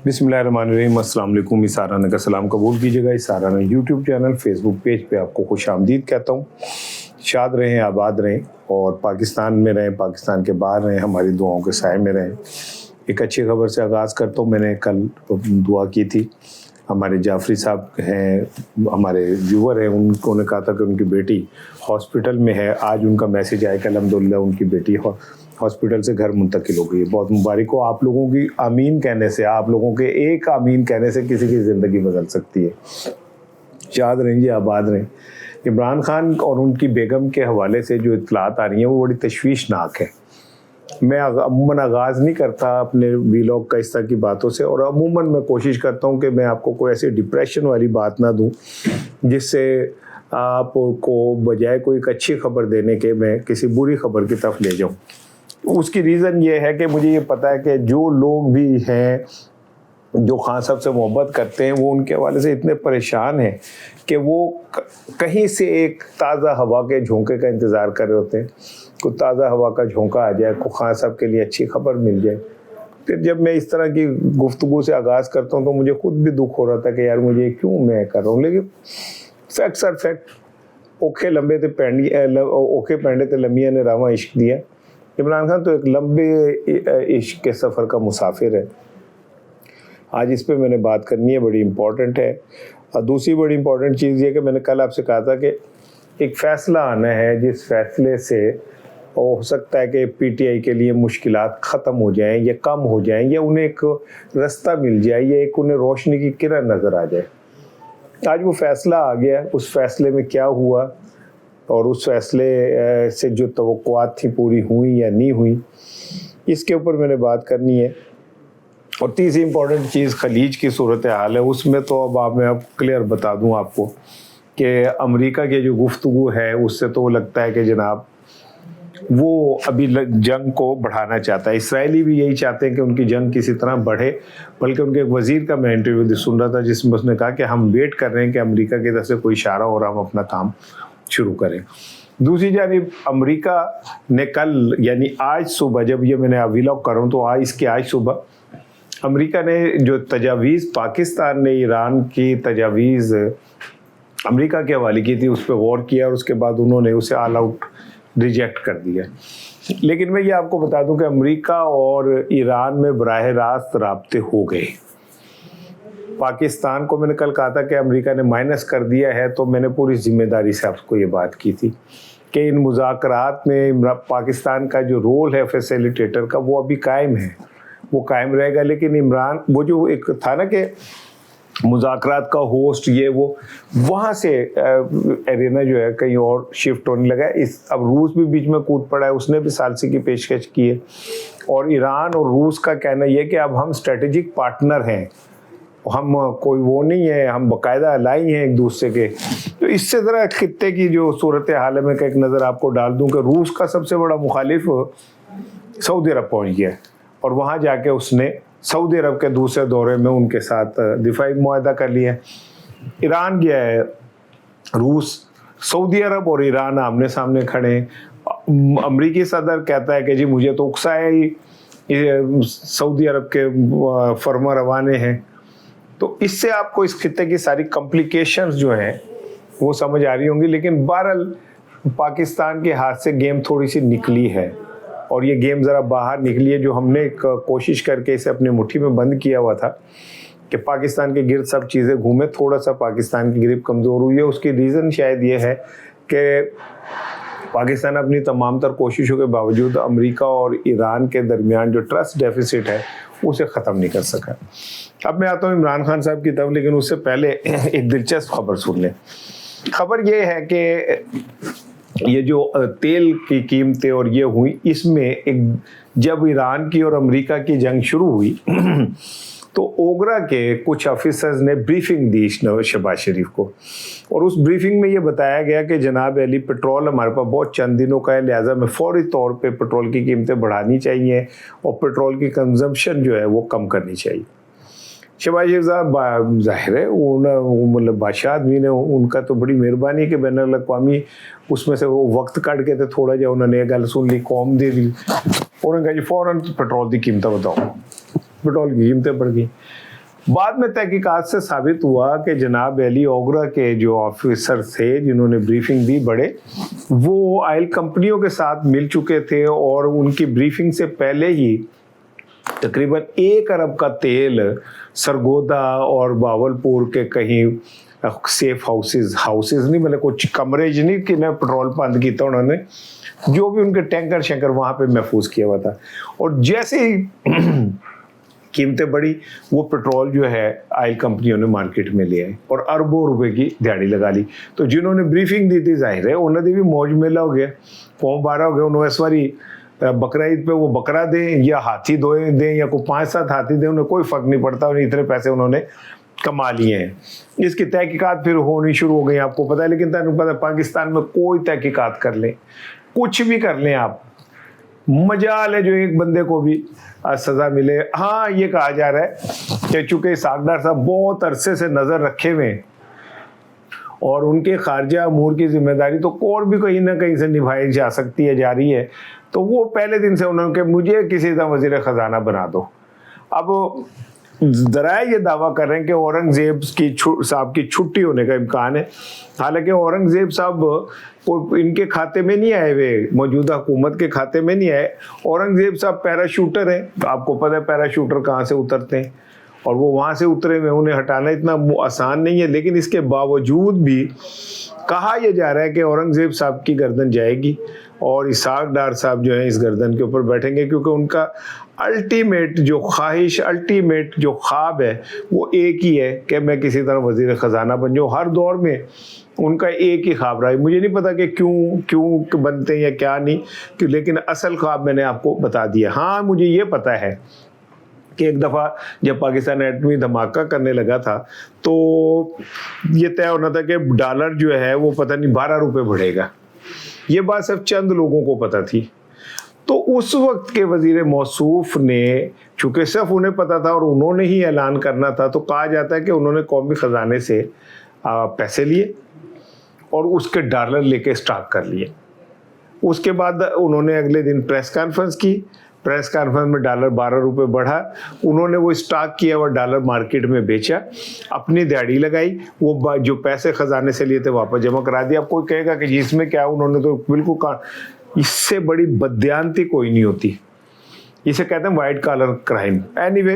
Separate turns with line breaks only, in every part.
बिस्मिल्लाहिर्रहमानिर्रहीम। अस्सलाम वालेकुम। इसाराना का सलाम कबूल कीजिएगा। इसाराना यूट्यूब चैनल, फेसबुक पेज पे आपको खुश आमदीद कहता हूँ। शाद रहें, आबाद रहें और पाकिस्तान में रहें, पाकिस्तान के बाहर रहें, हमारी दुआओं के साए में रहें। एक अच्छी खबर से आगाज़ करता हूँ। मैंने कल दुआ की थी, हमारे जाफरी साहब हैं, हमारे व्यूवर हैं, उन्होंने कहा था कि उनकी बेटी हॉस्पिटल में है। आज उनका मैसेज आया कि अल्हम्दुलिल्लाह उनकी बेटी हॉस्पिटल से घर मुंतकिल हो गई है। बहुत मुबारक हो। आप लोगों की आमीन कहने से, आप लोगों के एक आमीन कहने से किसी की ज़िंदगी बदल सकती है। याद रहेंगे, आबाद रहें। इमरान खान और उनकी बेगम के हवाले से जो इत्तलात आ रही हैं वो बड़ी तशवीशनाक है। मैं अमूमन आगाज़ नहीं करता अपने वीलॉग का इस तरह की बातों से, और अमूमन मैं कोशिश करता हूँ कि मैं आपको कोई ऐसी डिप्रेशन वाली बात ना दूँ जिससे आपको बजाय कोई एक अच्छी खबर देने के मैं किसी बुरी खबर की तरफ ले जाऊँ। उसकी रीज़न ये है कि मुझे ये पता है कि जो लोग भी हैं जो खान साहब से मोहब्बत करते हैं वो उनके हवाले से इतने परेशान हैं कि वो कहीं से एक ताज़ा हवा के झोंके का इंतज़ार कर रहे होते हैं। कोई ताज़ा हवा का झोंका आ जाए, को खान साहब के लिए अच्छी खबर मिल जाए। फिर जब मैं इस तरह की गुफ्तगू से आगाज़ करता हूँ तो मुझे खुद भी दुख हो रहा था कि यार मुझे क्यों मैं कर रहा हूँ। लेकिन फैक्ट्स आर फैक्ट। ओखे लंबे थे पेंडी ओखे पेंडे थे लम्बिया ने रावा इश्क दिया। इमरान खान तो एक लंबे इश्क के सफ़र का मुसाफिर है। आज इस पे मैंने बात करनी है, बड़ी इम्पॉर्टेंट है। और दूसरी बड़ी इम्पॉर्टेंट चीज़ ये कि मैंने कल आपसे कहा था कि एक फ़ैसला आना है जिस फैसले से हो सकता है कि पीटीआई के लिए मुश्किलात ख़त्म हो जाएं या कम हो जाएं, या उन्हें एक रास्ता मिल जाए, या एक उन्हें रोशनी की किरण नज़र आ जाए। आज वो फ़ैसला आ गया। उस फैसले में क्या हुआ और उस फैसले से जो तवक्कुआत थी पूरी हुई या नहीं हुई, इसके ऊपर मैंने बात करनी है। और तीसरी इम्पॉर्टेंट चीज़ खलीज की सूरत हाल है। उसमें तो अब मैं क्लियर बता दूं आपको कि अमेरिका के जो गुफ्तगू है उससे तो वो लगता है कि जनाब वो अभी जंग को बढ़ाना चाहता है। इसराइली भी यही चाहते हैं कि उनकी जंग किसी तरह बढ़े। बल्कि उनके एक वज़ीर का मैं इंटरव्यू सुन रहा था जिसमें उसने कहा कि हम वेट कर रहे हैं कि अमेरिका की तरफ से कोई इशारा हो रहा, हम अपना काम शुरू करें। दूसरी जानिब अमेरिका ने कल यानी आज सुबह, जब ये मैंने व्लॉग कर रहा हूँ तो आज सुबह अमेरिका ने जो तजावीज़ पाकिस्तान ने ईरान की तजावीज़ अमेरिका के हवाले की थी उस पर गौर किया और उसके बाद उन्होंने उसे ऑल आउट रिजेक्ट कर दिया। लेकिन मैं ये आपको बता दूं कि अमेरिका और ईरान में बराह रास्त राब्ते हो गए। पाकिस्तान को मैंने कल कहा था कि अमेरिका ने माइनस कर दिया है, तो मैंने पूरी जिम्मेदारी से आपको ये बात की थी कि इन मुज़ाकरात में पाकिस्तान का जो रोल है फैसिलिटेटर का वो अभी कायम है, वो कायम रहेगा। लेकिन इमरान वो जो एक था ना कि मुज़ाकरात का होस्ट ये वो, वहाँ से एरिना जो है कहीं और शिफ्ट होने लगा है। अब रूस भी बीच में कूद पड़ा है, उसने भी सालसी की पेशकश की है। और ईरान और रूस का कहना ये कि अब हम स्ट्रेटेजिक पार्टनर हैं, हम कोई वो नहीं है, हम बाकायदा अलाई हैं एक दूसरे के। तो इससे ज़रा खित्ते की जो सूरत हाल है मैं एक नज़र आपको डाल दूं कि रूस का सबसे बड़ा मुखालिफ सऊदी अरब पहुंच गया और वहां जाके उसने सऊदी अरब के दूसरे दौरे में उनके साथ दिफाई मुआहदा कर लिया। ईरान गया है, रूस, सऊदी अरब और ईरान आमने सामने खड़े हैं। अमरीकी सदर कहता है कि जी मुझे तो उकसाया ही सऊदी अरब के फरमा रवाने हैं। तो इससे आपको इस खित्ते की सारी कॉम्प्लिकेशंस जो हैं वो समझ आ रही होंगी। लेकिन बहरहाल पाकिस्तान के हाथ से गेम थोड़ी सी निकली है और ये गेम ज़रा बाहर निकली है। जो हमने एक कोशिश करके इसे अपनी मुट्ठी में बंद किया हुआ था कि पाकिस्तान के गिर्द सब चीज़ें घूमे, थोड़ा सा पाकिस्तान की ग्रिप कमज़ोर हुई है। उसकी रीज़न शायद ये है कि पाकिस्तान अपनी तमाम तर कोशिशों के बावजूद अमेरिका और ईरान के दरमियान जो ट्रस्ट डेफिसिट है उसे ख़त्म नहीं कर सका। अब मैं आता हूँ इमरान खान साहब की तरफ, लेकिन उससे पहले एक दिलचस्प खबर सुन लें। खबर ये है कि ये जो तेल की कीमतें और ये हुई, इसमें एक जब ईरान की और अमेरिका की जंग शुरू हुई तो ओगरा के कुछ ऑफिसर्स ने ब्रीफिंग दी शहबाज शरीफ को, और उस ब्रीफिंग में ये बताया गया कि जनाब अली पेट्रोल हमारे पास बहुत चंद दिनों का है, लिहाजा में फौरी तौर पे पेट्रोल की कीमतें बढ़ानी चाहिए और पेट्रोल की कंजम्पशन जो है वो कम करनी चाहिए। शहबाज शरीफ साहब ज़ाहिर है मतलब बादशाह आदमी ने, उनका तो बड़ी मेहरबानी कि बैन अल-अक़वामी उसमें से वो वक्त कट के थे थोड़ा जा उन्होंने गल सुन ली, कौम दे दी, उन्होंने कहा जी फ़ौरन पेट्रोल की कीमतें बताओ। पेट्रोल की कीमतें बढ़ गई। बाद में तहकीकात से साबित हुआ कि जनाब अली ओगरा के जो ऑफिसर थे जिन्होंने ब्रीफिंग दी बड़े, वो ऑयल कंपनियों के साथ मिल चुके थे और उनकी ब्रीफिंग से पहले ही तकरीबन 1 अरब का तेल सरगोदा और बावलपुर के कहीं सेफ हाउसेस नहीं, मतलब कुछ कमरे नहीं कि ना पेट्रोल पंप किया उन्होंने, जो भी उनके टैंकर शंकर वहाँ पे महफूज किया हुआ था। और जैसे ही कीमतें बढ़ी, वो पेट्रोल जो है ऑयल कंपनियों ने मार्केट में ले आए और अरबों रुपए की दिहाड़ी लगा ली। तो जिन्होंने ब्रीफिंग दी थी जाहिर है उन्होंने भी मौज मेला हो गया, पौं बारह हो गया। उन्होंने इस बारी बकरा ईद पे वो बकरा दें या हाथी दें या कोई 5-7 हाथी दें, उन्हें कोई फर्क नहीं पड़ता, और इतने पैसे उन्होंने कमा लिए हैं। इसकी तहकीकात फिर होनी शुरू हो गई, आपको पता है। लेकिन तैਨੂੰ पता पाकिस्तान में कोई तहकीकात कर लें, कुछ भी कर लें आप, मजाल है जो एक बंदे को भी सजा मिले। हाँ, ये कहा जा रहा है कि चूंकि सागदार साहब बहुत अरसे से नज़र रखे हुए हैं और उनके खारजा अमूर की जिम्मेदारी तो और भी कहीं ना कहीं से निभाई जा सकती है, जा रही है, तो वो पहले दिन से उन्होंने कि मुझे किसी तरह वजीर ख़जाना बना दो। अब ज़रा ये दावा कर रहे हैं कि औरंगज़ेब साहब की छुट्टी होने का इम्कान है। हालांकि औरंगज़ेब साहब वो इनके खाते में नहीं आए हुए, मौजूदा हुकूमत के खाते में नहीं आए। औरंगज़ेब साहब पैराशूटर हैं, आपको पता है पैराशूटर कहाँ से उतरते हैं, और वो वहाँ से उतरे हुए, उन्हें हटाना इतना आसान नहीं है। लेकिन इसके बावजूद भी कहा यह जा रहा है कि औरंगज़ेब साहब की गर्दन जाएगी और इसाक डार साहब जो है इस गर्दन के ऊपर बैठेंगे, क्योंकि उनका अल्टीमेट जो ख्वाहिश, अल्टीमेट जो ख्वाब है वो एक ही है कि मैं किसी तरह वज़ीर ख़जाना बन जाऊँ। हर दौर में उनका एक ही ख्वाब रहा है। मुझे नहीं पता कि क्यों बनते हैं या क्या नहीं, लेकिन असल ख्वाब मैंने आपको बता दिया। हाँ, मुझे ये पता है कि एक दफ़ा जब पाकिस्तान एटमी धमाका करने लगा था तो ये तय होना था कि डॉलर जो है वो पता नहीं 12 रुपये बढ़ेगा। ये बात सिर्फ चंद लोगों को पता थी। तो उस वक्त के वजीर मौसूफ ने, चूँकि सिर्फ उन्हें पता था और उन्होंने ही ऐलान करना था, तो कहा जाता है कि उन्होंने कौमी ख़जाने से पैसे लिए और उसके डॉलर लेके स्टॉक कर लिए। उसके बाद उन्होंने अगले दिन प्रेस कॉन्फ्रेंस की, प्रेस कॉन्फ्रेंस में डॉलर 12 रुपये बढ़ा, उन्होंने वो स्टॉक किया और डॉलर मार्केट में बेचा, अपनी दिहाड़ी लगाई, वो जो पैसे ख़जाने से लिए थे वापस जमा करा दिया। अब कोई कहेगा कि जिसमें क्या, उन्होंने तो बिल्कुल, इससे बड़ी बदयांती कोई नहीं होती, इसे कहते हैं वाइट कॉलर क्राइम। एनीवे,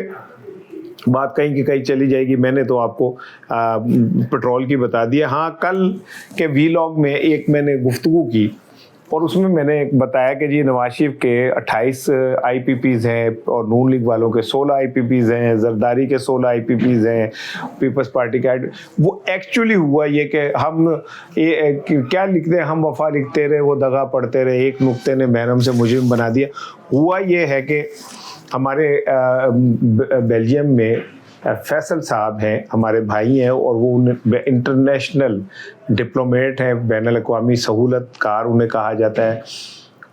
बात कहीं की कहीं चली जाएगी। मैंने तो आपको पेट्रोल की बता दिया। हाँ, कल के वीलॉग में एक मैंने गुफ्तगू की और उसमें मैंने बताया कि जी नवाज शरीफ के 28 IPPs हैं और नून लीग वालों के 16 IPPs हैं, जरदारी के 16 IPPs हैं, पीपल्स पार्टी का। वो एक्चुअली हुआ ये कि हम क्या लिखते हैं, हम वफा लिखते रहे, वो दगा पढ़ते रहे, एक नुक्ते ने महरम से मुजरिम बना दिया। हुआ ये है कि हमारे बेल्जियम में फैसल साहब हैं, हमारे भाई हैं, और वो इंटरनेशनल डिप्लोमेट हैं, बैनुल-अक़वामी सहूलतकार उन्हें कहा जाता है,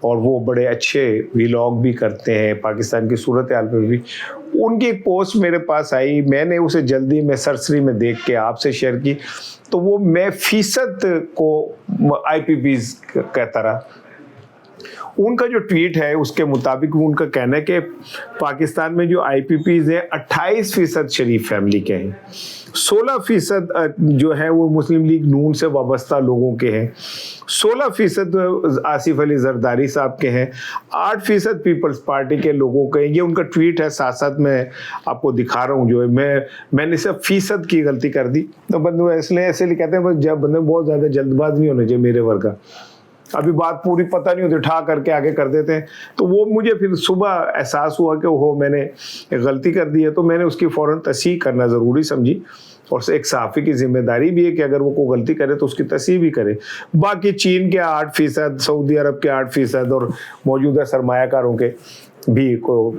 और वो बड़े अच्छे व्लॉग भी करते हैं पाकिस्तान की सूरत हाल पर भी। उनकी एक पोस्ट मेरे पास आई, मैंने उसे जल्दी में सरसरी में देख के आपसे शेयर की। तो वो मैं फीसद को IPPs कहता रहा। उनका जो ट्वीट है उसके मुताबिक उनका कहना है कि पाकिस्तान में जो IPPs हैं 28% शरीफ फैमिली के हैं, 16% जो है वो मुस्लिम लीग नून से वाबस्ता लोगों के हैं, 16% आसिफ अली जरदारी साहब के हैं, 8% पीपल्स पार्टी के लोगों के हैं। ये उनका ट्वीट है, साथ साथ मैं आपको दिखा रहा हूँ। जो है मैंने सिर्फ फीसद की गलती कर दी। तो बंदे इसलिए ऐसे कहते हैं जब बंदे बहुत ज़्यादा जल्दबाज नहीं होने चाहिए मेरे वर्ग का, अभी बात पूरी पता नहीं होती, ठा करके आगे कर देते हैं। तो वो मुझे फिर सुबह एहसास हुआ कि वो मैंने एक गलती कर दी है, तो मैंने उसकी फ़ौरन तस्हीह करना ज़रूरी समझी। और एक सहाफ़ी की जिम्मेदारी भी है कि अगर वो कोई गलती करे तो उसकी तस्हीह भी करे। बाकी चीन के 8%, सऊदी अरब के 8% और मौजूदा सरमायाकारों के भी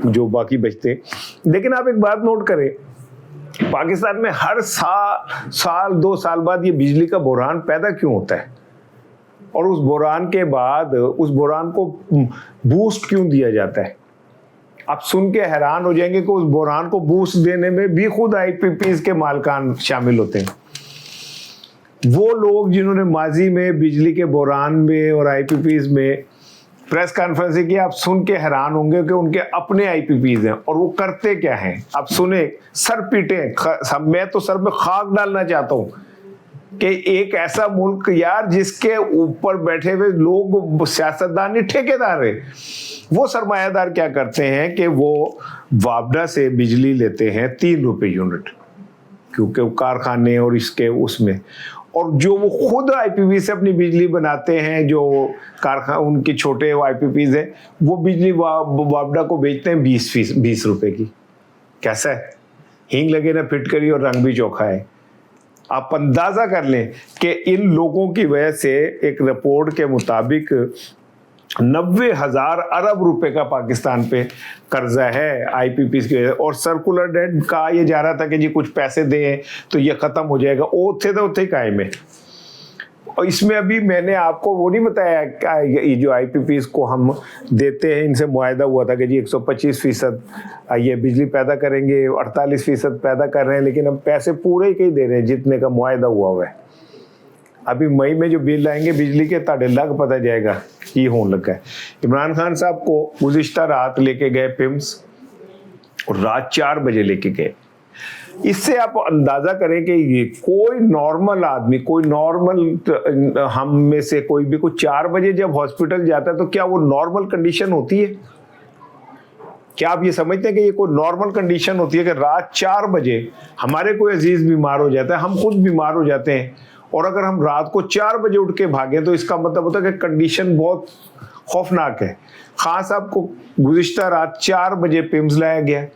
जो बाकी बचते हैं। लेकिन आप एक बात नोट करें, पाकिस्तान में हर साल 2 साल बाद ये बिजली का बहरान पैदा क्यों होता है, और उस बहरान के बाद उस बहरान को बूस्ट क्यों दिया जाता है? आप सुन के हैरान हो जाएंगे कि उस बहरान को बूस्ट देने में भी खुद IPPs के मालकान शामिल होते हैं। वो लोग जिन्होंने माजी में बिजली के बहरान में और IPPs में प्रेस कॉन्फ्रेंस की आप सुन के हैरान होंगे कि उनके अपने आईपीपीज हैं और वो करते क्या हैं। आप सुने, सर पीटे। मैं तो सर पे खाक डालना चाहता हूँ कि एक ऐसा मुल्क यार जिसके ऊपर बैठे हुए लोग सियासतदान नहीं ठेकेदार है, वो सरमायादार क्या करते हैं कि वो वापडा से बिजली लेते हैं 3 रुपए यूनिट, क्योंकि वो कारखाने और इसके उसमें, और जो वो खुद आईपीपी से अपनी बिजली बनाते हैं, जो कारखाना उनके छोटे आईपीपीज हैं, वो बिजली वापडा को बेचते हैं 20 रुपए की। कैसा है, हींग लगे ना फिटकरी और रंग भी चोखा है। आप अंदाजा कर लें कि इन लोगों की वजह से एक रिपोर्ट के मुताबिक 90,000 अरब रुपए का पाकिस्तान पे कर्जा है आईपीपी की वजह से। और सर्कुलर डेट कहा यह जा रहा था कि जी कुछ पैसे दें तो ये खत्म हो जाएगा, उत्थे कायम है। और इसमें अभी मैंने आपको वो नहीं बताया, ये जो आईपीपीज को हम देते हैं, इनसे मुआहदा हुआ था कि जी 125% ये बिजली पैदा करेंगे, 48% पैदा कर रहे हैं, लेकिन हम पैसे पूरे ही दे रहे हैं जितने का मुआहदा हुआ है। अभी मई में जो बिल आएंगे बिजली के, ताड़े लग पता जाएगा ये होने लगा है। इमरान खान साहब को गुज़िश्ता रात लेके गए पिम्स, और रात 4 बजे लेके गए। इससे आप अंदाजा करें कि ये कोई नॉर्मल आदमी, कोई नॉर्मल हम में से कोई भी कोई 4 बजे जब हॉस्पिटल जाता है तो क्या वो नॉर्मल कंडीशन होती है? क्या आप ये समझते हैं कि ये कोई नॉर्मल कंडीशन होती है कि रात 4 बजे हमारे कोई अजीज बीमार हो जाता है, हम खुद बीमार हो जाते हैं, और अगर हम रात को 4 बजे उठ के भागें तो इसका मतलब होता है कि कंडीशन बहुत खौफनाक है। खान साहब को गुज़िश्ता रात 4 बजे पिम्स लाया गया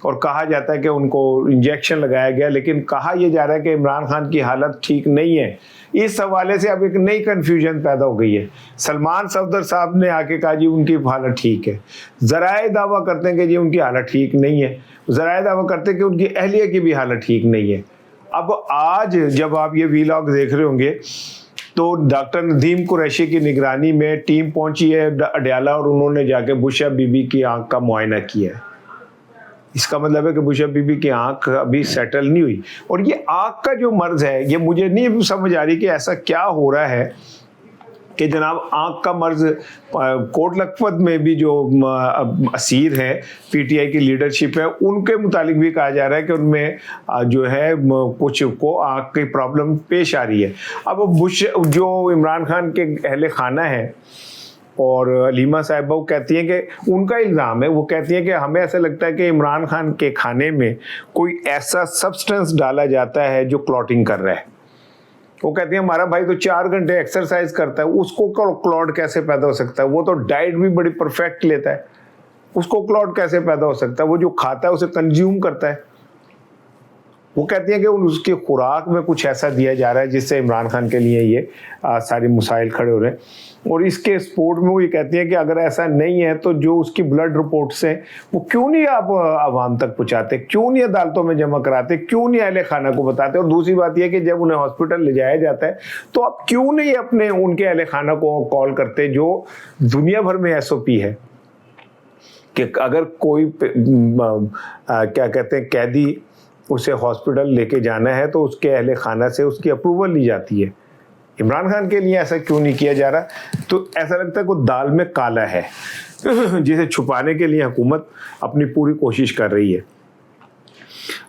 और कहा जाता है कि उनको इंजेक्शन लगाया गया, लेकिन कहा यह जा रहा है कि इमरान खान की हालत ठीक नहीं है। इस हवाले से अब एक नई कन्फ्यूजन पैदा हो गई है। सलमान सफदर साहब ने आके कहा जी उनकी हालत ठीक है, ज़राए दावा करते हैं कि जी उनकी हालत ठीक नहीं है, ज़राए दावा करते हैं कि उनकी अहलिया की भी हालत ठीक नहीं है। अब आज जब आप ये वीलॉग देख रहे होंगे तो डॉक्टर नदीम कुरैशी की निगरानी में टीम पहुंची है अडयाला, और उन्होंने जाके बुशा बीबी की आंख का मुआयना किया है। इसका मतलब है कि बुशा बीबी की आंख अभी सेटल नहीं हुई। और ये आंख का जो मर्ज है, ये मुझे नहीं समझ आ रही कि ऐसा क्या हो रहा है कि जनाब आंख का मर्ज कोट लखपत में भी जो असीर है, पीटीआई की लीडरशिप है, उनके मुतालिक भी कहा जा रहा है कि उनमें जो है कुछ को आंख की प्रॉब्लम पेश आ रही है। अब बुश जो इमरान खान के अहले खाना है और अलीमा साहिबा, वो कहती हैं कि उनका इल्ज़ाम है, वो कहती हैं कि हमें ऐसा लगता है कि इमरान खान के खाने में कोई ऐसा सब्सटेंस डाला जाता है जो क्लॉटिंग कर रहा है। वो कहती है हमारा भाई तो 4 घंटे एक्सरसाइज करता है, उसको क्लॉट कैसे पैदा हो सकता है? वो तो डाइट भी बड़ी परफेक्ट लेता है, उसको क्लॉट कैसे पैदा हो सकता है? वो जो खाता है उसे कंज्यूम करता है। वो कहती है कि उसकी खुराक में कुछ ऐसा दिया जा रहा है जिससे इमरान खान के लिए ये सारे मसाइल खड़े हो रहे हैं। और इसके सपोर्ट में वो ये कहती है कि अगर ऐसा नहीं है तो जो उसकी ब्लड रिपोर्ट्स हैं वो क्यों नहीं आप आवाम तक पहुँचाते, क्यों नहीं अदालतों में जमा कराते, क्यों नहीं अहले खाना को बताते? और दूसरी बात यह कि जब उन्हें हॉस्पिटल ले जाया जाता है तो आप क्यों नहीं अपने उनके अहले खाना को कॉल करते, जो दुनिया भर में SOP है कि अगर कोई क्या कहते हैं कैदी उसे हॉस्पिटल लेके जाना है तो उसके अहले खाना से उसकी अप्रूवल ली जाती है। इमरान खान के लिए ऐसा क्यों नहीं किया जा रहा? तो ऐसा लगता है कोई दाल में काला है जिसे छुपाने के लिए हुकूमत अपनी पूरी कोशिश कर रही है।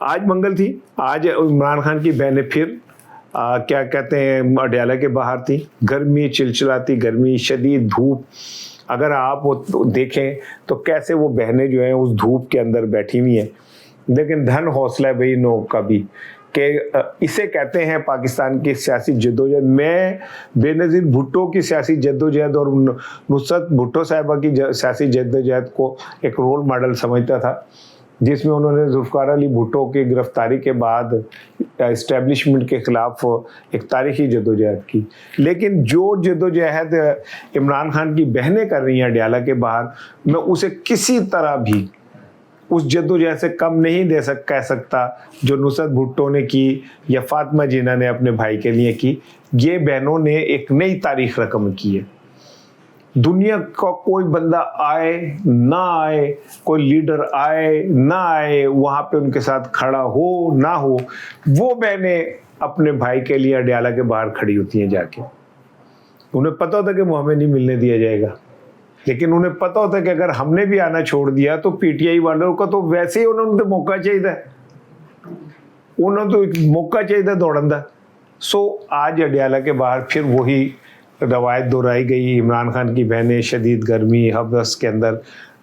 आज मंगल थी, आज इमरान खान की बहनें फिर क्या कहते हैं अडयाला के बाहर थी। गर्मी, चिलचिलाती गर्मी, शदीद धूप। अगर आप वो देखें तो कैसे वो बहनें जो हैं उस धूप के अंदर बैठी हुई हैं, लेकिन धन हौसला है भाई नो का भी कि इसे कहते हैं पाकिस्तान की सियासी जद्दोजहद। मैं बेनज़ीर भुट्टो की सियासी जद्दोजहद और नुसरत भुट्टो साहिबा की सियासी जद्दोजहद को एक रोल मॉडल समझता था, जिसमें उन्होंने जुल्फ़िकार अली भुट्टो की गिरफ्तारी के बाद इस्टेब्लिशमेंट के ख़िलाफ़ एक तारीख़ी जद्दोजहद की। लेकिन जो जद्दोजहद इमरान खान की बहनें कर रही हैं अडयाला के बाहर, मैं उसे किसी तरह भी उस जद्दोजहद से कम नहीं कह सकता जो नुसरत भुट्टो ने की या फातिमा जिन्ना ने अपने भाई के लिए की। ये बहनों ने एक नई तारीख रकम की है। दुनिया का कोई बंदा आए ना आए, कोई लीडर आए ना आए, वहाँ पे उनके साथ खड़ा हो ना हो, वो बहनें अपने भाई के लिए अडयाला के बाहर खड़ी होती हैं जाके। उन्हें पता होता कि वो हमें नहीं मिलने दिया जाएगा, لیکن انہیں پتہ ہوتا ہے کہ اگر ہم نے بھی آنا چھوڑ دیا تو پی ٹی آئی والوں کا تو ویسے ہی انہوں نے موقع چاہیے، انہوں نے تو ایک موقع چاہیے دوڑن دا. سو آج اڈیالہ کے باہر پھر وہی روایت دہرائی گئی. عمران خان کی بہنیں شدید گرمی حبس کے اندر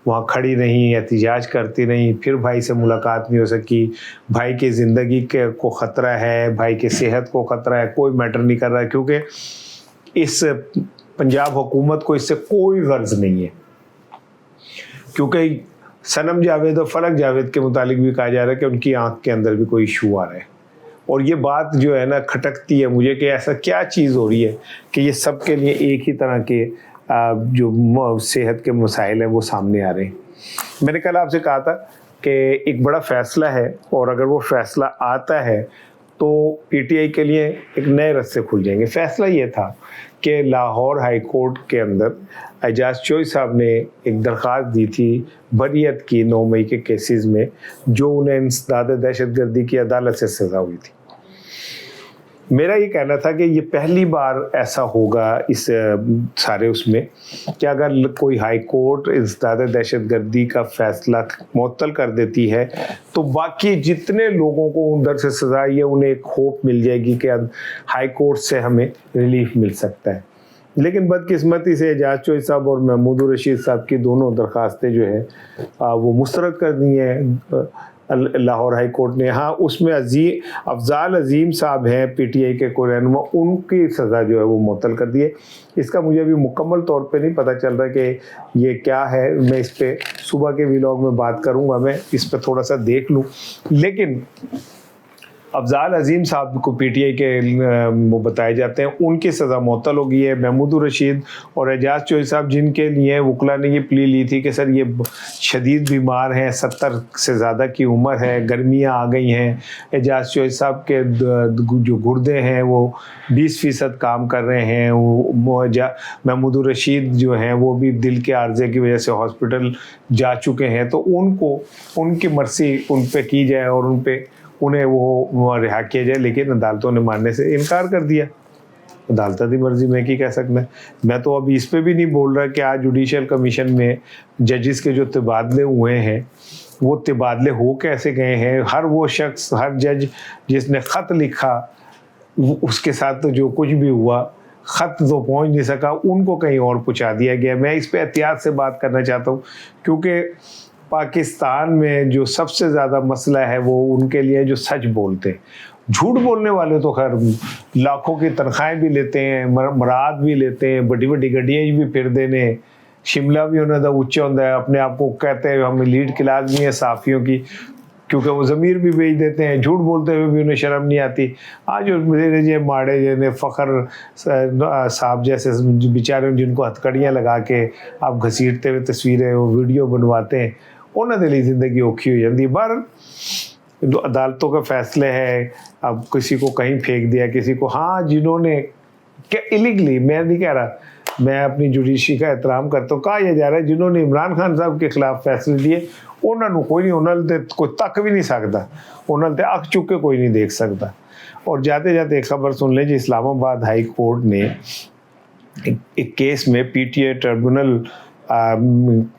وہاں کھڑی رہیں، احتجاج کرتی رہیں، پھر بھائی سے ملاقات نہیں ہو سکی. بھائی کی زندگی کو خطرہ ہے، بھائی کی صحت کو خطرہ ہے، کوئی میٹر نہیں کر رہا، کیونکہ اس پنجاب حکومت کو اس سے کوئی غرض نہیں ہے. کیونکہ صنم جاوید اور فلک جاوید کے متعلق بھی کہا جا رہا ہے کہ ان کی آنکھ کے اندر بھی کوئی ایشو آ رہا ہے. اور یہ بات جو ہے نا کھٹکتی ہے مجھے کہ ایسا کیا چیز ہو رہی ہے کہ یہ سب کے لیے ایک ہی طرح کے جو صحت کے مسائل ہیں وہ سامنے آ رہے ہیں. میں نے کل آپ سے کہا تھا کہ ایک بڑا فیصلہ ہے، اور اگر وہ فیصلہ آتا ہے تو پی ٹی آئی کے لیے ایک نئے رستے کھل جائیں گے. فیصلہ یہ تھا کہ لاہور ہائی کورٹ کے اندر اعجاز چوئی صاحب نے ایک درخواست دی تھی بریت کی 9 مئی کے کیسز میں، جو انہیں انسداد دہشت گردی کی عدالت سے سزا ہوئی تھی. میرا یہ کہنا تھا کہ یہ پہلی بار ایسا ہوگا اس سارے اس میں کہ اگر کوئی ہائی کورٹ انسداد دہشت گردی کا فیصلہ معطل کر دیتی ہے تو باقی جتنے لوگوں کو اندر سے سزا ہے انہیں ایک ہوپ مل جائے گی کہ ہائی کورٹ سے ہمیں ریلیف مل سکتا ہے. لیکن بدقسمتی سے اعجاز چوئی صاحب اور محمود الرشید صاحب کی دونوں درخواستیں جو ہے وہ مسترد کر دی ہیں لاہور ہائی کورٹ نے. ہاں اس میں افضال عظیم صاحب ہیں پی ٹی آئی کے کوئی رہنما، ان کی سزا جو ہے وہ معطل کر دی ہے. اس کا مجھے ابھی مکمل طور پہ نہیں پتہ چل رہا کہ یہ کیا ہے. میں اس پہ صبح کے ویلاگ میں بات کروں گا، میں اس پہ تھوڑا سا دیکھ لوں. لیکن افضال عظیم صاحب کو پی ٹی آئی کے وہ بتائے جاتے ہیں، ان کی سزا معطل ہو گئی ہے. محمود الرشید اور اعجاز چوئی صاحب جن کے لیے وکلا نے یہ پلی لی تھی کہ سر یہ شدید بیمار ہیں، 70 سے زیادہ کی عمر ہے، گرمیاں آ گئی ہیں، اعجاز چوئی صاحب کے جو گردے ہیں وہ 20% کام کر رہے ہیں، محمود الرشید جو ہیں وہ بھی دل کے عارضے کی وجہ سے ہاسپٹل جا چکے ہیں، تو ان کو ان کی مرضی ان پہ کی جائے اور انہیں وہ رہا کیا جائے. لیکن عدالتوں نے ماننے سے انکار کر دیا. عدالتوں کی مرضی میں کی کہہ سکتا ہے. میں تو ابھی اس پہ بھی نہیں بول رہا کہ آج جوڈیشل کمیشن میں ججز کے جو تبادلے ہوئے ہیں وہ تبادلے ہو کیسے گئے ہیں. ہر وہ شخص، ہر جج جس نے خط لکھا اس کے ساتھ تو جو کچھ بھی ہوا، خط تو پہنچ نہیں سکا، ان کو کہیں اور پہنچا دیا گیا. میں اس پہ احتیاط سے بات کرنا چاہتا ہوں کیونکہ پاکستان میں جو سب سے زیادہ مسئلہ ہے وہ ان کے لیے جو سچ بولتے ہیں. جھوٹ بولنے والے تو خیر لاکھوں کی تنخواہیں بھی لیتے ہیں، مراد بھی لیتے ہیں، بڑی بڑی گڈیاں بھی پھر دینے، شملہ بھی انہوں نے اونچا ہوتا ہے، اپنے آپ کو کہتے ہیں ہم لیڈ کلاس بھی ہیں صحافیوں کی، کیونکہ وہ ضمیر بھی بیچ دیتے ہیں. جھوٹ بولتے ہوئے بھی انہیں شرم نہیں آتی. آج یہ ماڑے جنہیں فخر صاحب جیسے بیچارے جن کو ہتھکڑیاں لگا کے آپ گھسیٹتے ہوئے تصویریں ویڈیو بنواتے ہیں، انہوں نے لی زندگی اوکھی ہو جاتی. بہرحال عدالتوں کا فیصلے ہے. اب کسی کو کہیں پھینک دیا، کسی کو، ہاں جنہوں نے الیگلی، میں نہیں کہہ رہا، میں اپنی جوڈیشری کا احترام کرتا ہوں، کہا یہ جا رہا ہے جنہوں نے عمران خان صاحب کے خلاف فیصلے دیے انہوں نے کوئی نہیں، انہوں نے کوئی تک بھی نہیں سکتا، انہوں نے اک چک کے کوئی نہیں دیکھ سکتا. اور جاتے جاتے ایک خبر سن لیں جی، اسلام آباد ہائی کورٹ نے ایک کیس میں پی ٹی آئی ٹریبونل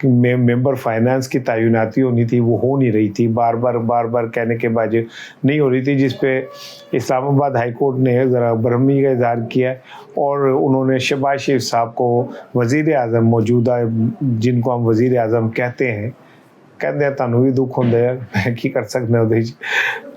میں ممبر فائنانس کی تعیناتی ہونی تھی، وہ ہو نہیں رہی تھی، بار بار کہنے کے باوجود نہیں ہو رہی تھی، جس پہ اسلام آباد ہائی کورٹ نے ذرا برہمی کا اظہار کیا اور انہوں نے شہباز شریف صاحب کو وزیر اعظم موجودہ، جن کو ہم وزیر اعظم کہتے ہیں، کہتے ہیں تانوں بھی دکھ ہوتا ہے، میں کی کر سکتے ہیں،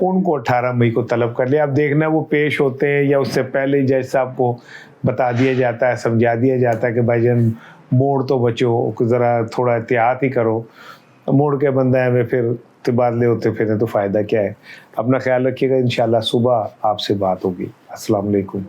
ان کو 18 مئی کو طلب کر لیا. اب دیکھنا وہ پیش ہوتے ہیں یا اس سے پہلے جج صاحب کو بتا دیا جاتا ہے، سمجھا دیا جاتا ہے کہ بھائی جان موڑ تو بچو، ذرا تھوڑا احتیاط ہی کرو، موڑ کے بندہ ہے میں پھر تبادلے ہوتے پھریں تو فائدہ کیا ہے. اپنا خیال رکھیے گا، انشاءاللہ صبح آپ سے بات ہوگی. السلام علیکم.